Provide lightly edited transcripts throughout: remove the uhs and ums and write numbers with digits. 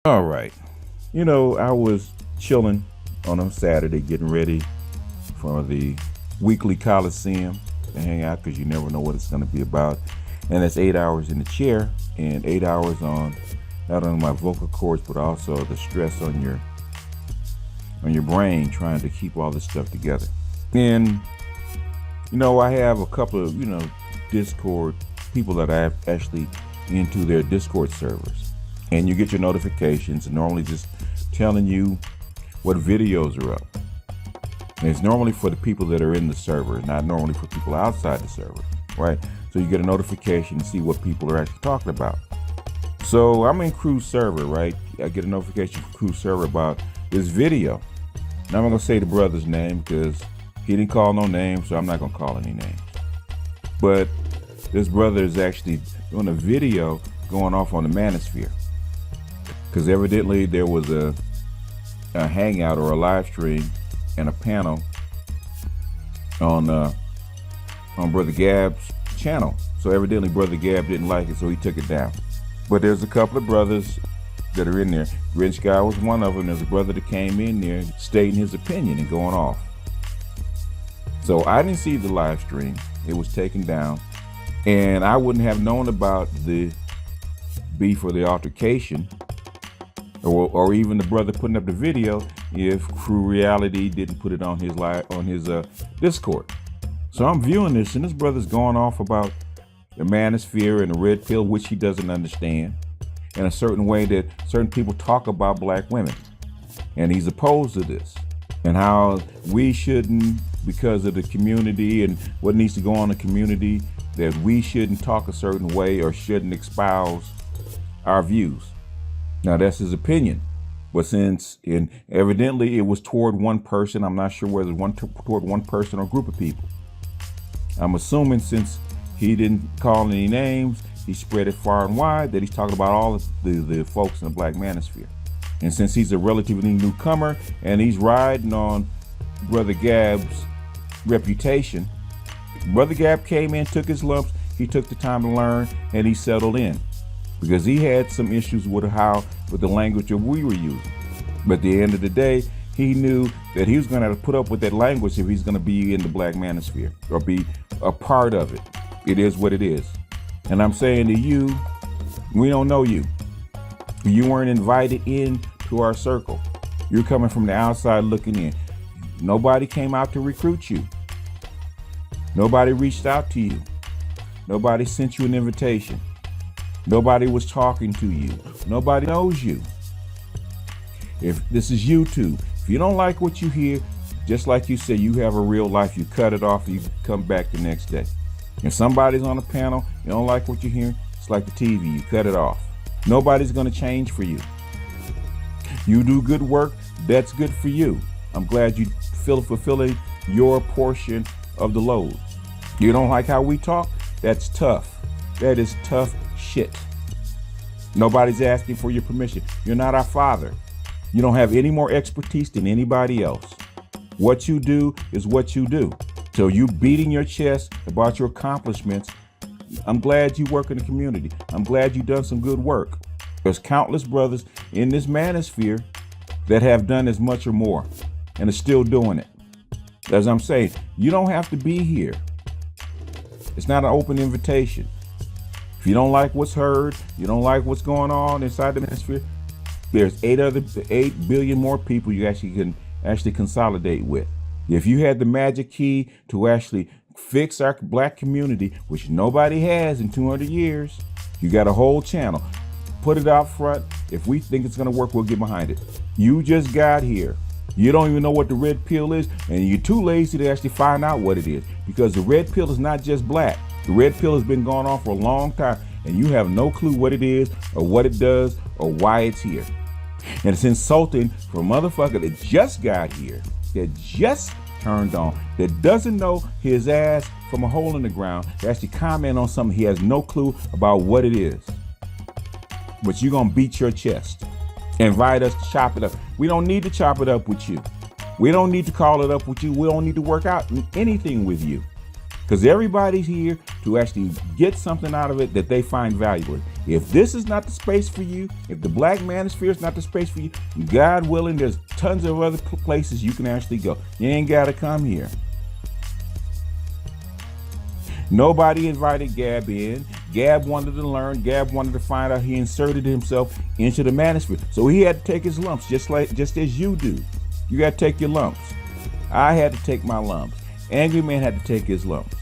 All right. I was chilling on a Saturday getting ready for the weekly Coliseum to hang out because you never know what it's going to be about. And it's 8 hours in the chair and 8 hours on not only my vocal cords, but also the stress on your brain trying to keep all this stuff together. And, I have a couple of, Discord people that I have actually into their Discord servers. And you get your notifications, normally just telling you what videos are up. And it's normally for the people that are in the server, not normally for people outside the server, right? So you get a notification to see what people are actually talking about. So I'm in Crew's server, right? I get a notification from Crew's server about this video. Now I'm not gonna say the brother's name because he didn't call no name, so I'm not gonna call any names. But this brother is actually doing a video going off on the Manosphere. Because evidently there was a hangout or a live stream and a panel on Brother Gab's channel. So evidently Brother Gab didn't like it, so he took it down. But there's a couple of brothers that are in there. Rich Guy was one of them. There's a brother that came in there stating his opinion and going off. So I didn't see the live stream. It was taken down. And I wouldn't have known about the beef or the altercation or even the brother putting up the video if Crew Reality didn't put it on his Discord. So I'm viewing this, and this brother's going off about the Manosphere and the red pill, which he doesn't understand, in a certain way that certain people talk about black women. And he's opposed to this, and how we shouldn't, because of the community and what needs to go on in the community, that we shouldn't talk a certain way or shouldn't espouse our views. Now that's his opinion, but evidently it was toward one person, I'm not sure whether it was toward one person or group of people. I'm assuming since he didn't call any names, he spread it far and wide that he's talking about all of the folks in the Black Manosphere. And since he's a relatively newcomer and he's riding on Brother Gab's reputation, Brother Gab came in, took his lumps, he took the time to learn, and he settled in. Because he had some issues with the language that we were using. But at the end of the day, he knew that he was going to have to put up with that language if he's going to be in the Black Manosphere or be a part of it. It is what it is. And I'm saying to you, we don't know you. You weren't invited in to our circle. You're coming from the outside looking in. Nobody came out to recruit you. Nobody reached out to you. Nobody sent you an invitation. Nobody was talking to you. Nobody knows you. If this is YouTube, if you don't like what you hear, just like you said, you have a real life, you cut it off and you come back the next day. If somebody's on a panel, you don't like what you're hearing, it's like the TV, you cut it off. Nobody's gonna change for you. You do good work, that's good for you. I'm glad you fulfilling your portion of the load. You don't like how we talk? That's tough. That is tough shit. Nobody's asking for your permission. You're not our father. You don't have any more expertise than anybody else. What you do is what you do. So you beating your chest about your accomplishments. I'm glad you work in the community. I'm glad you've done some good work. There's countless brothers in this Manosphere that have done as much or more and are still doing it. As I'm saying, you don't have to be here. It's not an open invitation. If you don't like what's heard, you don't like what's going on inside the Manosphere, there's 8 billion more people you can consolidate with. If you had the magic key to actually fix our black community, which nobody has in 200 years, you got a whole channel. Put it out front. If we think it's gonna work, we'll get behind it. You just got here. You don't even know what the red pill is, and you're too lazy to actually find out what it is, because the red pill is not just black. The red pill has been going on for a long time, and you have no clue what it is or what it does or why it's here. And it's insulting for a motherfucker that just got here, that just turned on, that doesn't know his ass from a hole in the ground, to actually comment on something he has no clue about what it is. But you're gonna beat your chest, invite us to chop it up. We don't need to chop it up with you. We don't need to call it up with you. We don't need to work out anything with you. Because everybody's here to actually get something out of it that they find valuable. If this is not the space for you, if the Black Manosphere is not the space for you, God willing, there's tons of other places you can actually go. You ain't got to come here. Nobody invited Gab in. Gab wanted to learn. Gab wanted to find out. He inserted himself into the manosphere. So he had to take his lumps, just as you do. You got to take your lumps. I had to take my lumps. Angry Man had to take his lumps.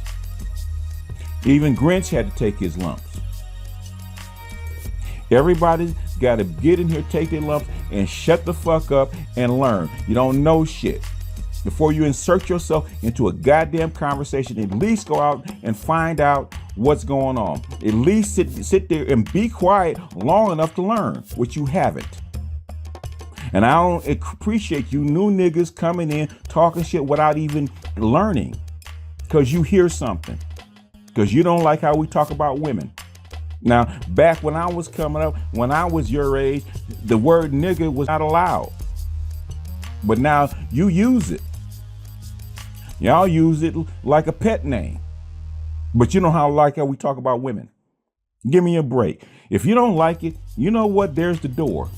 Even Grinch had to take his lumps. Everybody's got to get in here, take their lumps, and shut the fuck up and learn. You don't know shit. Before you insert yourself into a goddamn conversation, at least go out and find out what's going on. At least sit there and be quiet long enough to learn, which you haven't. And I don't appreciate you new niggas coming in talking shit without even learning, because you hear something, because you don't like how we talk about women. Now, back when I was coming up, when I was your age, the word nigga was not allowed. But now you use it. Y'all use it like a pet name. But you know how we talk about women. Give me a break. If you don't like it, you know what? There's the door.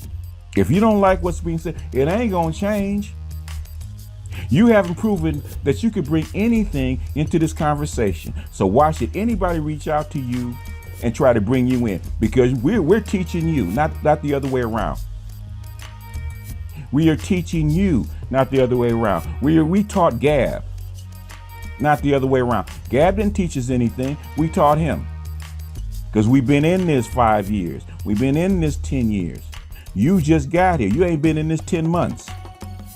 If you don't like what's being said, it ain't gonna change. You haven't proven that you could bring anything into this conversation. So why should anybody reach out to you and try to bring you in? Because we're teaching you, not the other way around. We are teaching you, not the other way around. We taught Gab, not the other way around. Gab didn't teach us anything. We taught him. Because we've been in this 5 years. We've been in this 10 years. You just got here. You ain't been in this 10 months.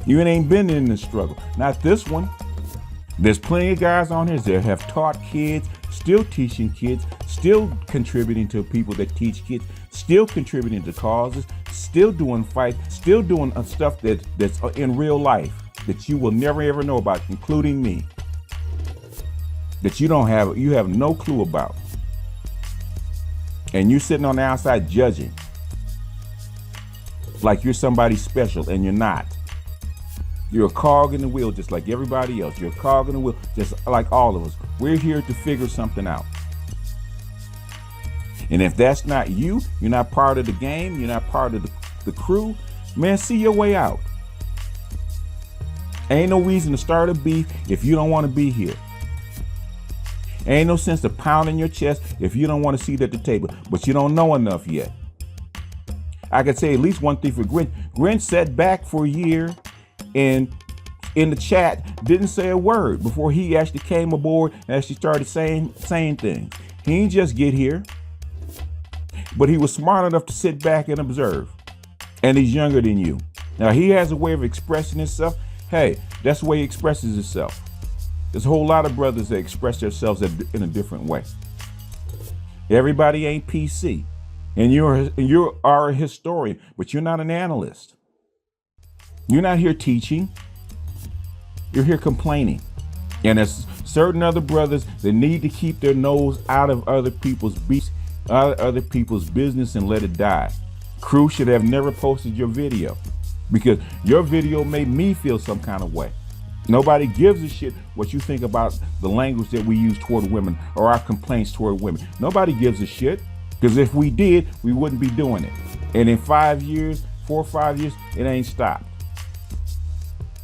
You ain't been in this struggle. Not this one. There's plenty of guys on here that have taught kids, still teaching kids, still contributing to people that teach kids, still contributing to causes, still doing fights, still doing stuff that's in real life that you will never ever know about, including me. That you have no clue about. And you're sitting on the outside judging like you're somebody special, and you're not. You're a cog in the wheel just like everybody else. You're a cog in the wheel just like all of us. We're here to figure something out. And if that's not you, you're not part of the game, you're not part of the crew, man, see your way out. Ain't no reason to start a beef if you don't want to be here. Ain't no sense of pounding your chest if you don't want to sit at the table, but you don't know enough yet. I could say at least one thing for Grinch. Grinch sat back for a year and in the chat didn't say a word before he actually came aboard and actually started saying things. He didn't just get here, but he was smart enough to sit back and observe. And he's younger than you. Now he has a way of expressing himself. Hey, that's the way he expresses himself. There's a whole lot of brothers that express themselves in a different way. Everybody ain't PC. And you are a historian, but you're not an analyst. You're not here teaching. You're here complaining. And there's certain other brothers that need to keep their nose out of other people's beefs, out of other people's business, and let it die. Crew should have never posted your video because your video made me feel some kind of way. Nobody gives a shit what you think about the language that we use toward women or our complaints toward women. Nobody gives a shit, because if we did, we wouldn't be doing it. And in 5 years, 4 or 5 years, it ain't stopped.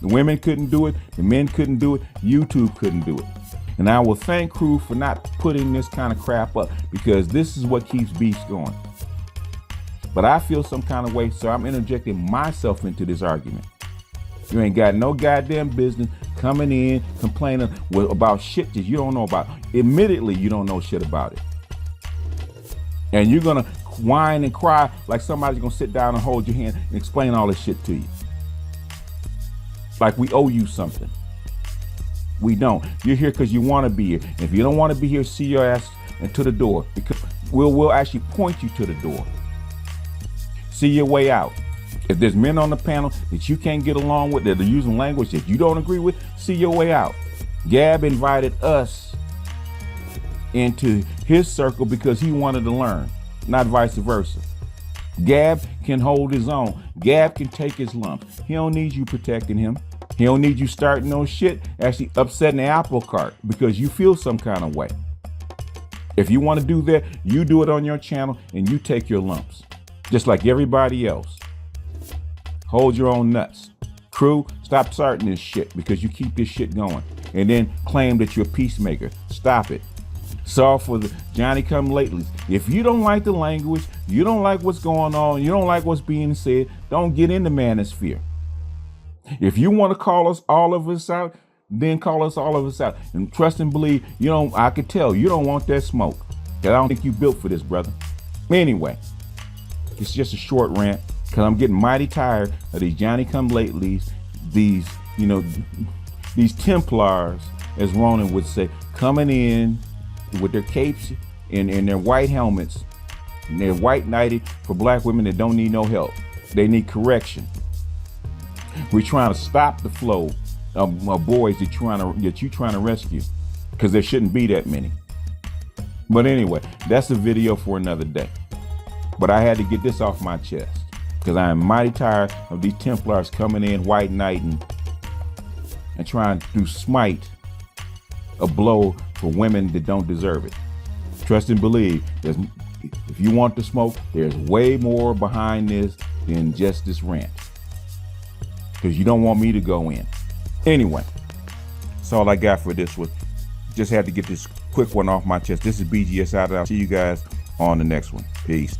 The women couldn't do it. The men couldn't do it. YouTube couldn't do it. And I will thank Crew for not putting this kind of crap up, because this is what keeps beefs going. But I feel some kind of way, so I'm interjecting myself into this argument. You ain't got no goddamn business coming in complaining about shit that you don't know about. Admittedly, you don't know shit about it. And you're gonna whine and cry like somebody's gonna sit down and hold your hand and explain all this shit to you. Like we owe you something. We don't. You're here because you want to be here. If you don't want to be here, see your ass into the door, because we'll actually point you to the door. See your way out. If there's men on the panel that you can't get along with, that are using language that you don't agree with, see your way out. Gab invited us into his circle because he wanted to learn, not vice versa. Gab can hold his own. Gab can take his lumps. He don't need you protecting him. He don't need you starting no shit, actually upsetting the apple cart because you feel some kind of way. If you want to do that, you do it on your channel and you take your lumps, just like everybody else. Hold your own nuts. Crew, stop starting this shit because you keep this shit going and then claim that you're a peacemaker. Stop it. Sorry for the Johnny come latelys. If you don't like the language, you don't like what's going on, you don't like what's being said, don't get in the manosphere. If you want to call us all of us out, then call us all of us out. And trust and believe, I could tell you don't want that smoke. I don't think you built for this, brother. Anyway, it's just a short rant because I'm getting mighty tired of these Johnny come latelys, these Templars, as Ronan would say, coming in with their capes and their white helmets and their white knighted for black women that don't need no help. They need correction. We're trying to stop the flow of boys that you're trying to rescue, because there shouldn't be that many. But anyway, that's a video for another day. But I had to get this off my chest because I am mighty tired of these Templars coming in white knighting and trying to smite a blow for women that don't deserve it. Trust and believe, if you want the smoke, there's way more behind this than just this rant, because you don't want me to go in. Anyway, that's all I got for this one. Just had to get this quick one off my chest. This is BGS out. I'll see you guys on the next one. Peace.